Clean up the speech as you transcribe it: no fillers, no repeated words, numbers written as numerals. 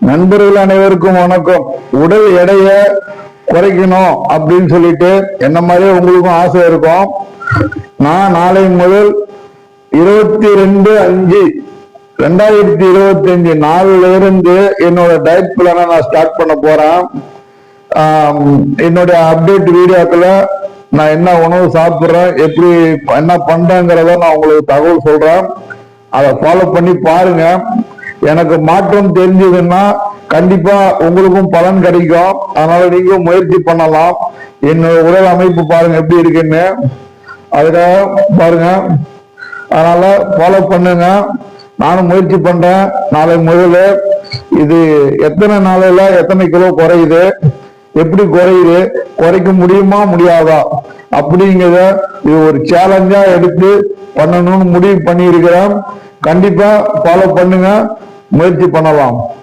நண்பர்கள் அனைவருக்கும் வணக்கம். உடல் எடைய குறைக்கணும் அப்படின்னு சொல்லிட்டு என்ன மாதிரியே உங்களுக்கும் ஆசை இருக்கும். நான் நாளை முதல் 22/5/2025 நாளில இருந்து என்னோட டயட் பிளான நான் ஸ்டார்ட் பண்ண போறேன். என்னுடைய அப்டேட் வீடியோக்களை நான் என்ன உணவு சாப்பிட்றேன், எப்படி என்ன பண்றேங்கிறத நான் உங்களுக்கு தகவல் சொல்றேன். அதை ஃபாலோ பண்ணி பாருங்க. எனக்கு மாற்றம் தெரிஞ்சதுன்னா கண்டிப்பா உங்களுக்கும் பலன் கிடைக்கும். அதனால நீங்க முயற்சி பண்ணலாம். என்னோட உடல் அமைப்பு பாருங்க எப்படி இருக்குன்னு, அதுக்காக பாருங்க. அதனால ஃபாலோ பண்ணுங்க. நானும் முயற்சி பண்றேன். நாளை முதல்ல இது எத்தனை நாளையில எத்தனை கிலோ குறையுது, எப்படி குறையுது, குறைக்க முடியுமா முடியாதா அப்படிங்கிறத இது ஒரு சேலஞ்சா எடுத்து பண்ணணும்னு முடிவு பண்ணி இருக்கிறேன். கண்டிப்பா ஃபாலோ பண்ணுங்க, முயற்சி பண்ணலாம்.